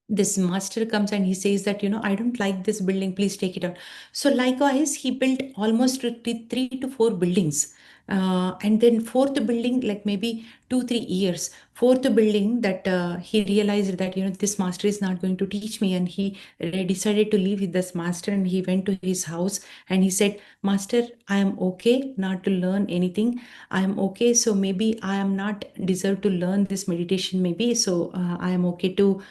this master comes and he says that, I don't like this building, please take it out. So likewise, he built almost 3 to 4 buildings. And then fourth building, like maybe 2 3 years, fourth building, that he realized that, this master is not going to teach me. And he decided to leave with this master, and he went to his house and he said, "Master, I am okay not to learn anything. I am okay. So maybe I am not deserve to learn this meditation, maybe. So I am okay to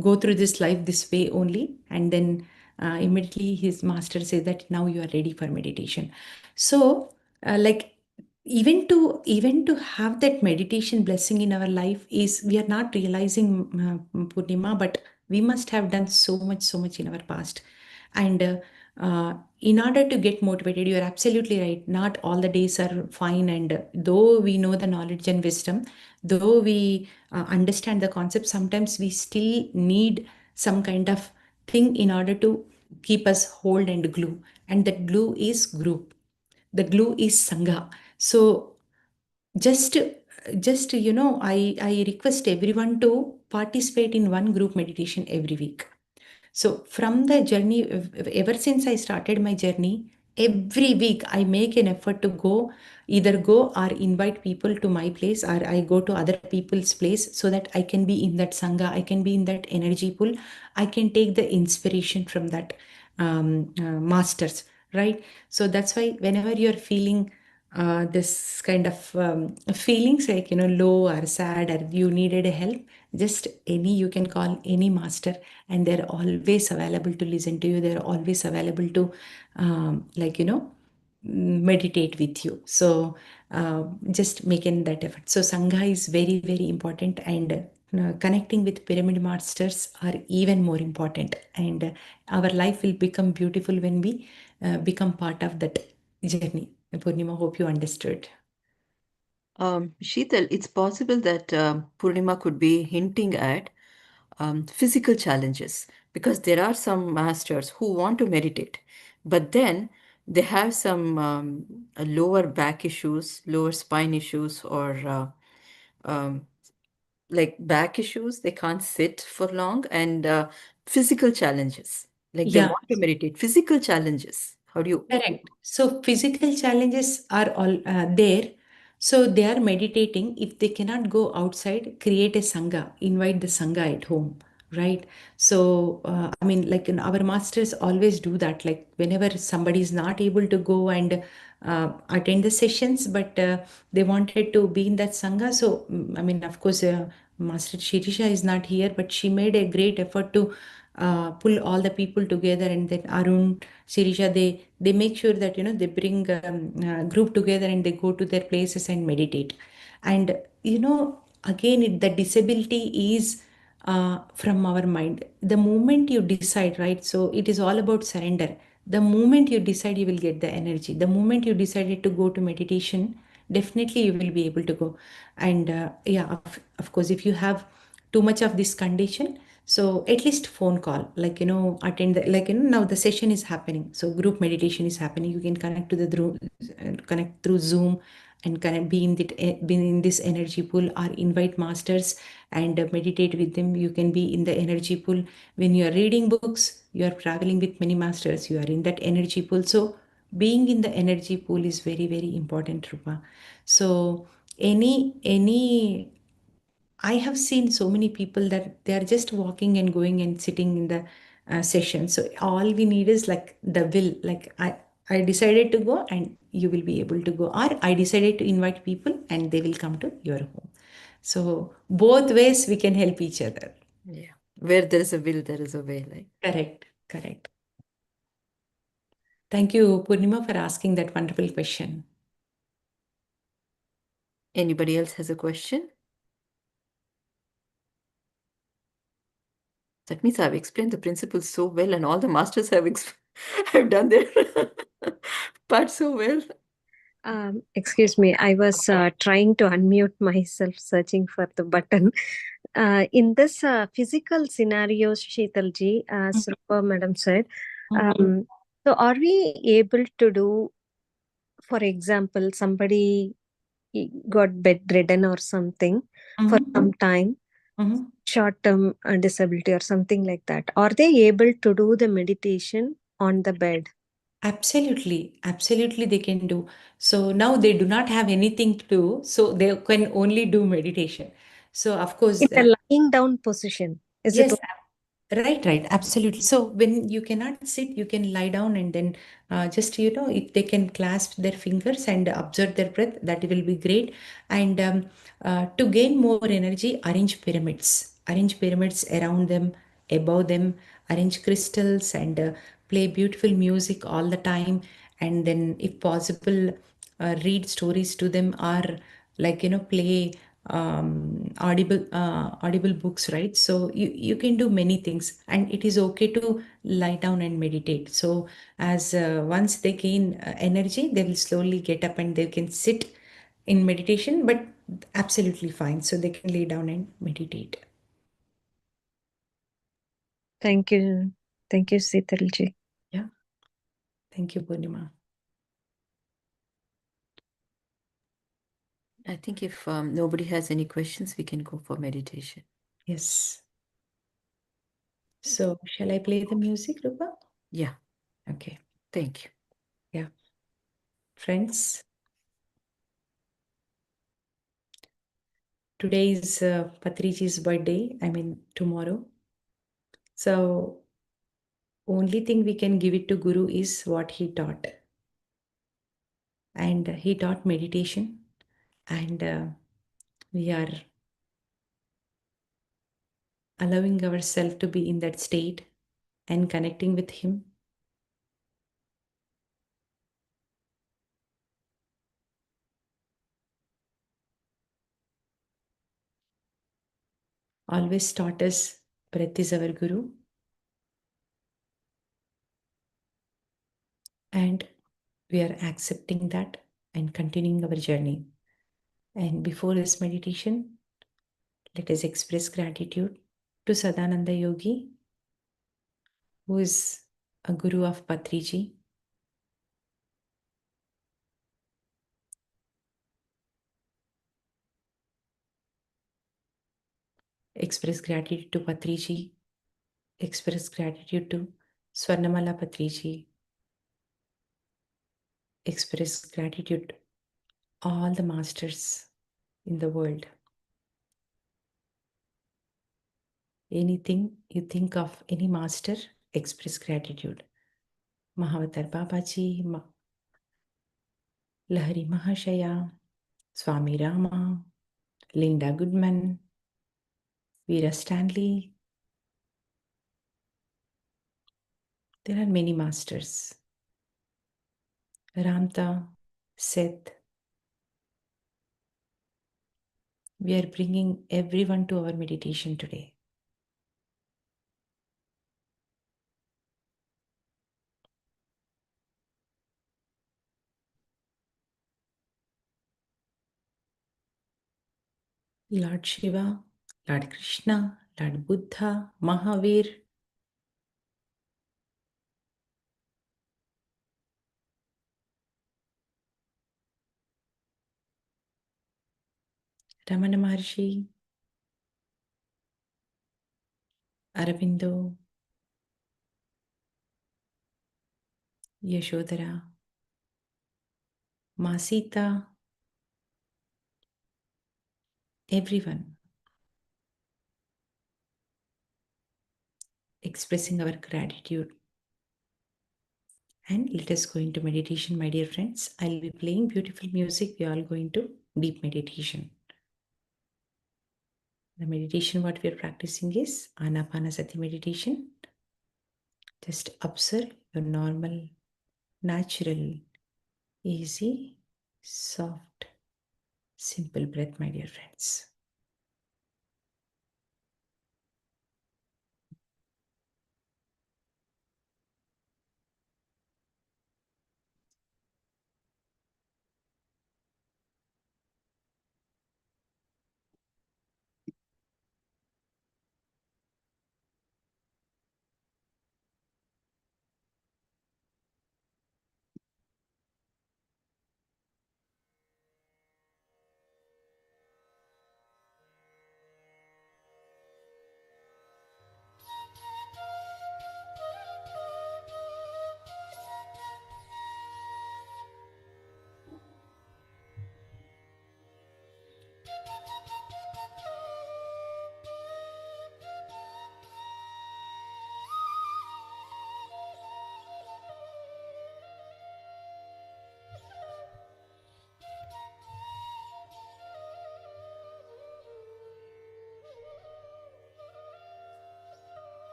go through this life this way only." And then immediately his master said that, "Now you are ready for meditation." So like, even to have that meditation blessing in our life, is we are not realizing, Purnima, but we must have done so much in our past. And in order to get motivated, you are absolutely right, not all the days are fine. And though we know the knowledge and wisdom, though we understand the concept, sometimes we still need some kind of thing in order to keep us hold and glue. And that glue is group, the glue is sangha. So just I request everyone to participate in one group meditation every week. So from the journey, ever since I started my journey, every week I make an effort to either go or invite people to my place, or I go to other people's place, so that I can be in that sangha, I can be in that energy pool, I can take the inspiration from that masters, right? So that's why whenever you're feeling this kind of feelings, like, low or sad, or you needed a help, just you can call any master, and they're always available to listen to you. They're always available to meditate with you. So just making that effort. So sangha is very very important, and connecting with pyramid masters are even more important. And our life will become beautiful when we become part of that journey. Purnima, hope you understood. Sheetal, it's possible that Purnima could be hinting at physical challenges, because there are some masters who want to meditate, but then they have some lower back issues, lower spine issues, or um, like back issues. They can't sit for long, and physical challenges. Like they Yeah. want to meditate, physical challenges. How do you? Correct. So physical challenges are all there. So they are meditating. If they cannot go outside, create a sangha, invite the sangha at home, right? So I mean, like, our masters always do that. Like whenever somebody is not able to go and attend the sessions, but they wanted to be in that sangha. So I mean, of course, Master Shirisha is not here, but she made a great effort to pull all the people together. And then Arun, Sirisha, they make sure that, they bring group together, and they go to their places and meditate. And again, the disability is from our mind. The moment you decide, right? So it is all about surrender. The moment you decide, you will get the energy. The moment you decided to go to meditation, definitely you will be able to go. And yeah, of course, if you have too much of this condition, so at least phone call, like, attend the, like, now the session is happening. So group meditation is happening. You can connect to the connect through Zoom and connect, be in this energy pool, or invite masters and meditate with them. You can be in the energy pool. When you are reading books, you are traveling with many masters, you are in that energy pool. So being in the energy pool is very, very important, Rupa. So any I have seen so many people that they are just walking and going and sitting in the session. So all we need is like the will. Like I decided to go, and you will be able to go. Or I decided to invite people, and they will come to your home. So both ways we can help each other. Yeah. Where there is a will, there is a way. Like. Correct, correct. Thank you, Purnima, for asking that wonderful question. Anybody else has a question? That means I've explained the principles so well, and all the masters have have done their part so well. Excuse me, I was trying to unmute myself, searching for the button. In this physical scenario, Sheetalji, as Rupa Madam said, so are we able to do, for example, somebody got bedridden or something for some time, short-term disability or something like that, are they able to do the meditation on the bed? Absolutely, absolutely, they can do. So now they do not have anything to do, so they can only do meditation. So of course, In a lying down position, is it? yes, right, absolutely. So when you cannot sit, you can lie down, and then just, if they can clasp their fingers and observe their breath, that will be great. And to gain more energy, arrange pyramids around them, above them, arrange crystals, and play beautiful music all the time. And then, if possible, read stories to them, or like, play audible books, right? So you can do many things, and it is okay to lie down and meditate. So as once they gain energy, they will slowly get up and they can sit in meditation, but absolutely fine. So they can lay down and meditate. Thank you. Thank you, Sheetalji. Yeah. Thank you, Purnima. I think if nobody has any questions, we can go for meditation. Yes. So shall I play the music, Rupa? Yeah. Okay. Thank you. Yeah. Friends, today is Patriji's birthday. I mean, tomorrow. So only thing we can give it to Guru is what he taught. And he taught meditation. And we are allowing ourselves to be in that state and connecting with him. Always taught us breath is our Guru. And we are accepting that and continuing our journey. And before this meditation, let us express gratitude to Sadananda Yogi, who is a Guru of Patriji. Express gratitude to Patriji. Express gratitude to Swarnamala Patriji. Express gratitude to all the masters in the world. Anything you think of, any master, express gratitude. Mahavatar Babaji, Lahari Mahashaya, Swami Rama, Linda Goodman, Veera Stanley. There are many masters. Ramta, Seth. We are bringing everyone to our meditation today. Lord Shiva, Lord Krishna, Lord Buddha, Mahavir, Ramana Maharshi, Aravindo, Yashodhara, Masita, everyone, expressing our gratitude. And let us go into meditation, my dear friends. I'll be playing beautiful music. We are all going to deep meditation. The meditation what we are practicing is Anapanasati meditation. Just observe your normal, natural, easy, soft, simple breath, my dear friends.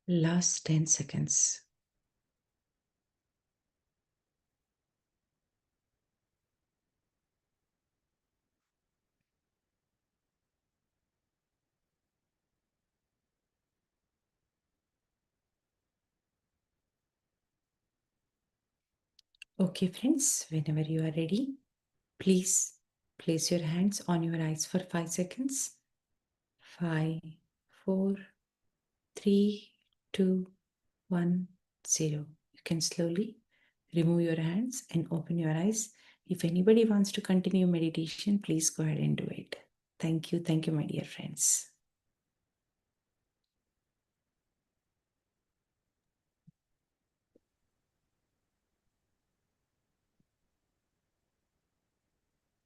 Last 10 seconds. Okay, friends, whenever you are ready, please place your hands on your eyes for 5 seconds. 5, 4, 3, 2, 1, 0. You can slowly remove your hands and open your eyes. If anybody wants to continue meditation, please go ahead and do it. Thank you, my dear friends.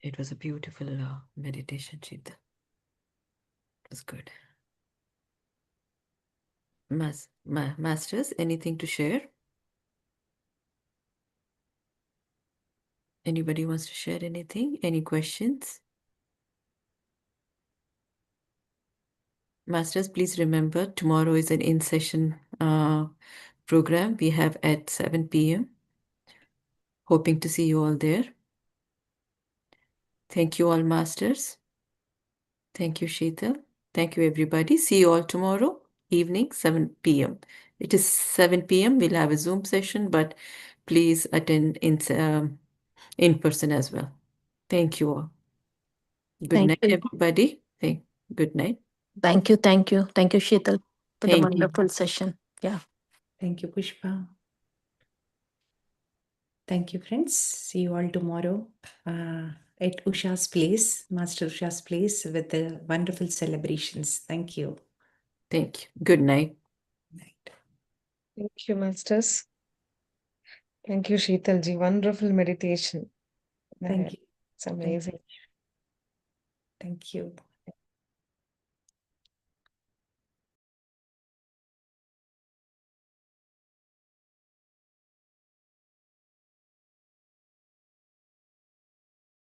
It was a beautiful meditation, Sheetal. It was good. Masters, anything to share? Anybody wants to share anything? Any questions? Masters, please remember tomorrow is an in-session program we have at 7 p.m. Hoping to see you all there. Thank you all, Masters. Thank you, Sheetal. Thank you, everybody. See you all tomorrow evening, 7 p.m. It is 7 p.m. We'll have a Zoom session, but please attend in person as well. Thank you all. Good Thank night, you. everybody. Good night. Thank you. Thank you. Thank you, Sheetal, for the Thank you. wonderful session. Yeah. Thank you, Pushpa. Thank you, friends. See you all tomorrow at Usha's place, Master Usha's place, with the wonderful celebrations. Thank you. Thank you. Good night. Night. Thank you, Masters. Thank you, Sheetal ji. Wonderful meditation. Thank you. It's amazing. Thank you.